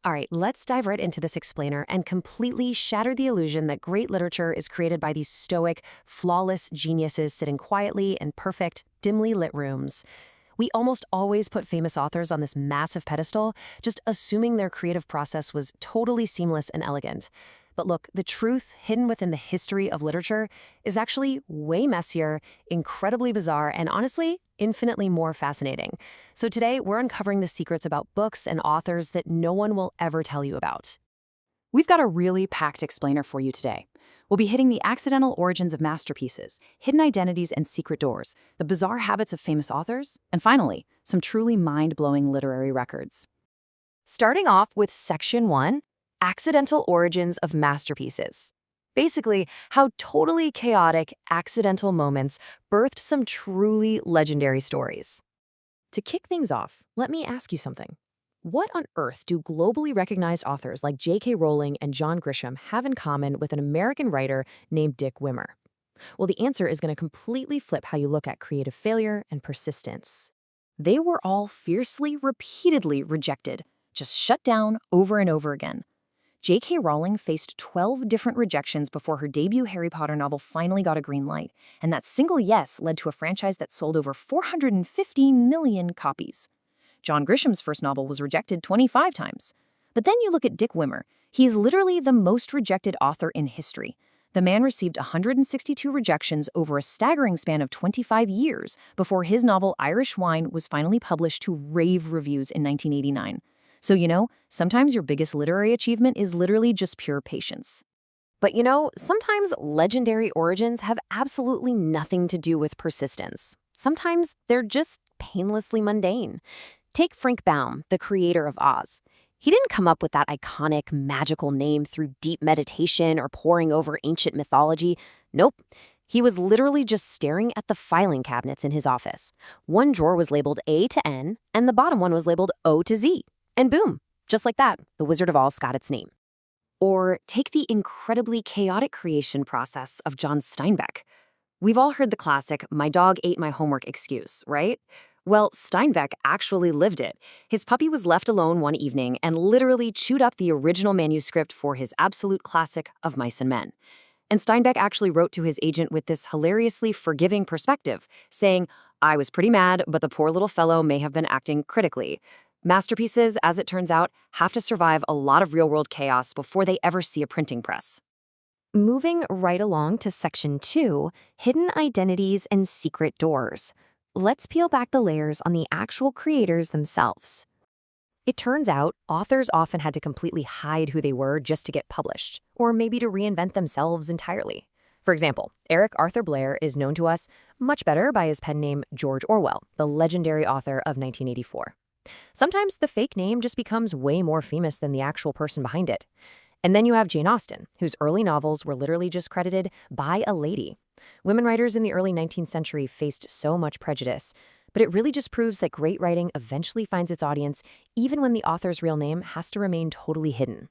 All right, let's dive right into this explainer and completely shatter the illusion that great literature is created by these stoic, flawless geniuses sitting quietly in perfect, dimly lit rooms. We almost always put famous authors on this massive pedestal, just assuming their creative process was totally seamless and elegant. But look, the truth hidden within the history of literature is actually way messier, incredibly bizarre, and honestly, infinitely more fascinating. So today, we're uncovering the secrets about books and authors that no one will ever tell you about. We've got a really packed explainer for you today. We'll be hitting the accidental origins of masterpieces, hidden identities and secret doors, the bizarre habits of famous authors, and finally, some truly mind-blowing literary records. Starting off with Section 1, Accidental Origins of Masterpieces. Basically, how totally chaotic, accidental moments birthed some truly legendary stories. To kick things off, let me ask you something. What on earth do globally recognized authors like J.K. Rowling and John Grisham have in common with an American writer named Dick Wimmer? Well, the answer is going to completely flip how you look at creative failure and persistence. They were all fiercely, repeatedly rejected, just shut down over and over again. J.K. Rowling faced 12 different rejections before her debut Harry Potter novel finally got a green light, and that single yes led to a franchise that sold over 450 million copies. John Grisham's first novel was rejected 25 times. But then you look at Dick Wimmer. He's literally the most rejected author in history. The man received 162 rejections over a staggering span of 25 years before his novel Irish Wine was finally published to rave reviews in 1989. So, sometimes your biggest literary achievement is literally just pure patience. But sometimes legendary origins have absolutely nothing to do with persistence. Sometimes they're just painlessly mundane. Take Frank Baum, the creator of Oz. He didn't come up with that iconic, magical name through deep meditation or poring over ancient mythology. Nope. He was literally just staring at the filing cabinets in his office. One drawer was labeled A to N, and the bottom one was labeled O to Z. And boom, just like that, the Wizard of Oz got its name. Or take the incredibly chaotic creation process of John Steinbeck. We've all heard the classic, "my dog ate my homework" excuse, right? Well, Steinbeck actually lived it. His puppy was left alone one evening and literally chewed up the original manuscript for his absolute classic of Mice and Men. And Steinbeck actually wrote to his agent with this hilariously forgiving perspective, saying, "I was pretty mad, but the poor little fellow may have been acting critically." Masterpieces, as it turns out, have to survive a lot of real-world chaos before they ever see a printing press. Moving right along to Section 2, Hidden Identities and Secret Doors. Let's peel back the layers on the actual creators themselves. It turns out, authors often had to completely hide who they were just to get published, or maybe to reinvent themselves entirely. For example, Eric Arthur Blair is known to us much better by his pen name George Orwell, the legendary author of 1984. Sometimes the fake name just becomes way more famous than the actual person behind it. And then you have Jane Austen, whose early novels were literally just credited by a lady. Women writers in the early 19th century faced so much prejudice, but it really just proves that great writing eventually finds its audience even when the author's real name has to remain totally hidden.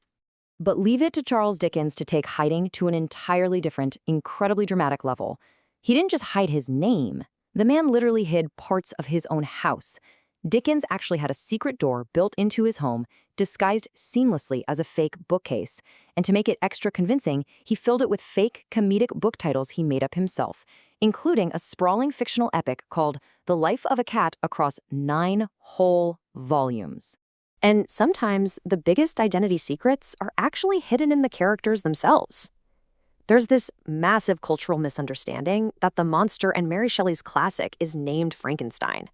But leave it to Charles Dickens to take hiding to an entirely different, incredibly dramatic level. He didn't just hide his name. The man literally hid parts of his own house. Dickens actually had a secret door built into his home, disguised seamlessly as a fake bookcase. And to make it extra convincing, he filled it with fake comedic book titles he made up himself, including a sprawling fictional epic called The Life of a Cat across 9 whole volumes. And sometimes the biggest identity secrets are actually hidden in the characters themselves. There's this massive cultural misunderstanding that the monster in Mary Shelley's classic is named Frankenstein.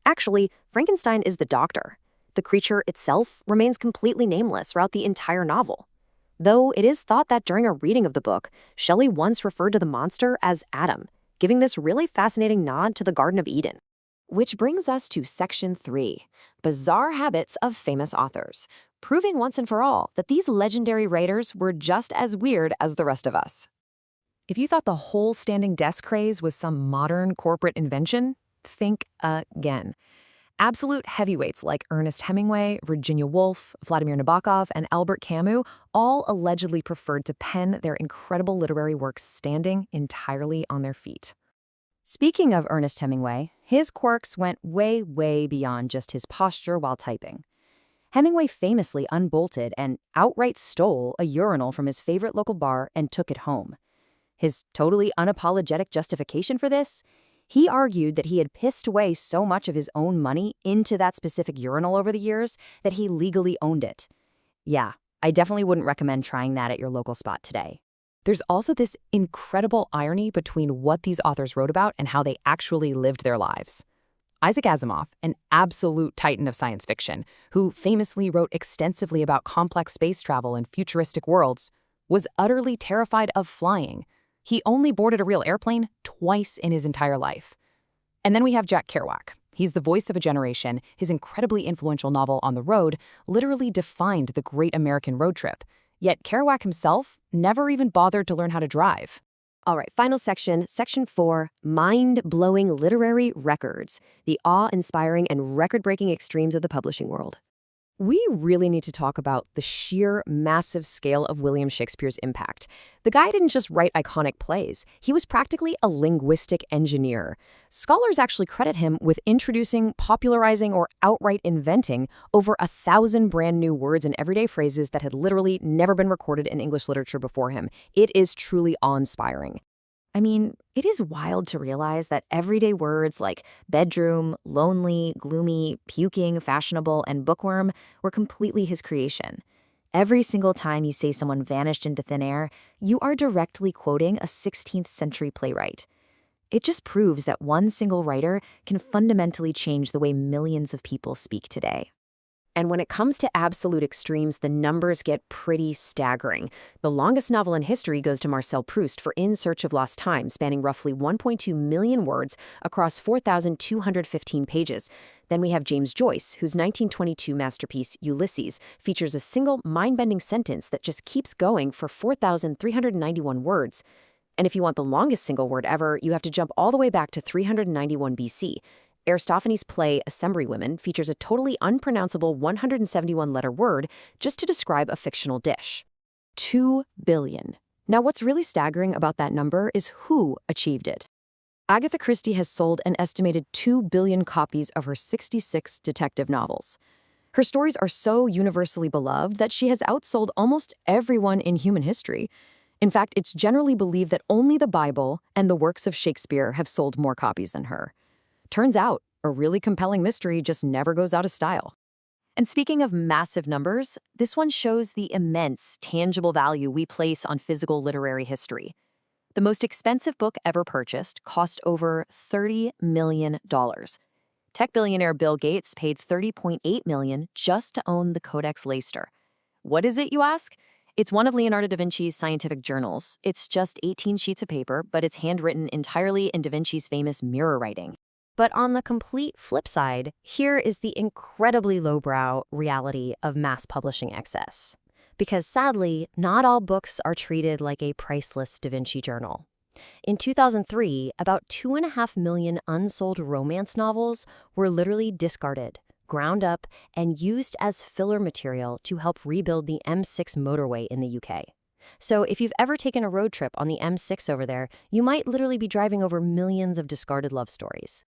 Actually, Frankenstein is the doctor. The creature itself remains completely nameless throughout the entire novel. Though it is thought that during a reading of the book, Shelley once referred to the monster as Adam, giving this really fascinating nod to the Garden of Eden. Which brings us to Section 3, Bizarre Habits of Famous Authors, proving once and for all that these legendary writers were just as weird as the rest of us. If you thought the whole standing desk craze was some modern corporate invention, think again. Absolute heavyweights like Ernest Hemingway, Virginia Woolf, Vladimir Nabokov, and Albert Camus all allegedly preferred to pen their incredible literary works standing entirely on their feet. Speaking of Ernest Hemingway, his quirks went way, way beyond just his posture while typing. Hemingway famously unbolted and outright stole a urinal from his favorite local bar and took it home. His totally unapologetic justification for this? He argued that he had pissed away so much of his own money into that specific urinal over the years that he legally owned it. Yeah, I definitely wouldn't recommend trying that at your local spot today. There's also this incredible irony between what these authors wrote about and how they actually lived their lives. Isaac Asimov, an absolute titan of science fiction, who famously wrote extensively about complex space travel and futuristic worlds, was utterly terrified of flying. He only boarded a real airplane twice in his entire life. And then we have Jack Kerouac. He's the voice of a generation. His incredibly influential novel On the Road literally defined the great American road trip. Yet Kerouac himself never even bothered to learn how to drive. All right, final section, section 4, mind-blowing literary records, the awe-inspiring and record-breaking extremes of the publishing world. We really need to talk about the sheer massive scale of William Shakespeare's impact. The guy didn't just write iconic plays. He was practically a linguistic engineer. Scholars actually credit him with introducing, popularizing, or outright inventing over 1,000 brand new words and everyday phrases that had literally never been recorded in English literature before him. It is truly awe-inspiring. I mean, it is wild to realize that everyday words like bedroom, lonely, gloomy, puking, fashionable, and bookworm were completely his creation. Every single time you say someone vanished into thin air, you are directly quoting a 16th century playwright. It just proves that one single writer can fundamentally change the way millions of people speak today. And when it comes to absolute extremes, the numbers get pretty staggering. The longest novel in history goes to Marcel Proust for In Search of Lost Time, spanning roughly 1.2 million words across 4,215 pages. Then we have James Joyce, whose 1922 masterpiece, Ulysses, features a single mind-bending sentence that just keeps going for 4,391 words. And if you want the longest single word ever, you have to jump all the way back to 391 BC. Aristophanes' play Assemblywomen features a totally unpronounceable 171-letter word just to describe a fictional dish. 2 billion. Now, what's really staggering about that number is who achieved it. Agatha Christie has sold an estimated 2 billion copies of her 66 detective novels. Her stories are so universally beloved that she has outsold almost everyone in human history. In fact, it's generally believed that only the Bible and the works of Shakespeare have sold more copies than her. Turns out, a really compelling mystery just never goes out of style. And speaking of massive numbers, this one shows the immense, tangible value we place on physical literary history. The most expensive book ever purchased cost over $30 million. Tech billionaire Bill Gates paid $30.8 million just to own the Codex Leicester. What is it, you ask? It's one of Leonardo da Vinci's scientific journals. It's just 18 sheets of paper, but it's handwritten entirely in da Vinci's famous mirror writing. But on the complete flip side, here is the incredibly lowbrow reality of mass publishing excess. Because sadly, not all books are treated like a priceless Da Vinci journal. In 2003, about 2.5 million unsold romance novels were literally discarded, ground up, and used as filler material to help rebuild the M6 motorway in the UK. So if you've ever taken a road trip on the M6 over there, you might literally be driving over millions of discarded love stories.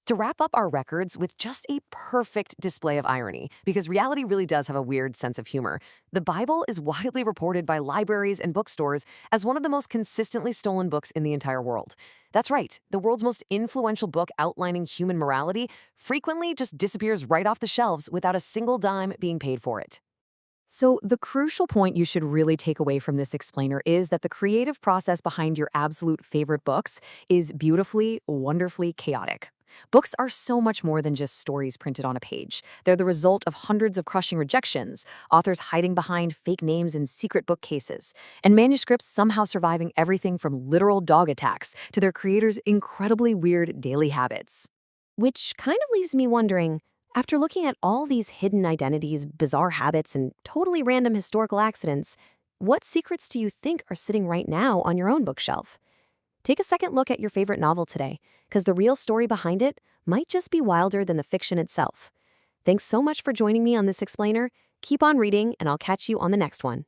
To wrap up our records with just a perfect display of irony, because reality really does have a weird sense of humor, the Bible is widely reported by libraries and bookstores as one of the most consistently stolen books in the entire world. That's right, the world's most influential book outlining human morality frequently just disappears right off the shelves without a single dime being paid for it. So the crucial point you should really take away from this explainer is that the creative process behind your absolute favorite books is beautifully, wonderfully chaotic. Books are so much more than just stories printed on a page. They're the result of hundreds of crushing rejections, authors hiding behind fake names in secret bookcases, and manuscripts somehow surviving everything from literal dog attacks to their creators' incredibly weird daily habits. Which kind of leaves me wondering, after looking at all these hidden identities, bizarre habits, and totally random historical accidents, what secrets do you think are sitting right now on your own bookshelf? Take a second look at your favorite novel today, because the real story behind it might just be wilder than the fiction itself. Thanks so much for joining me on this explainer. Keep on reading, and I'll catch you on the next one.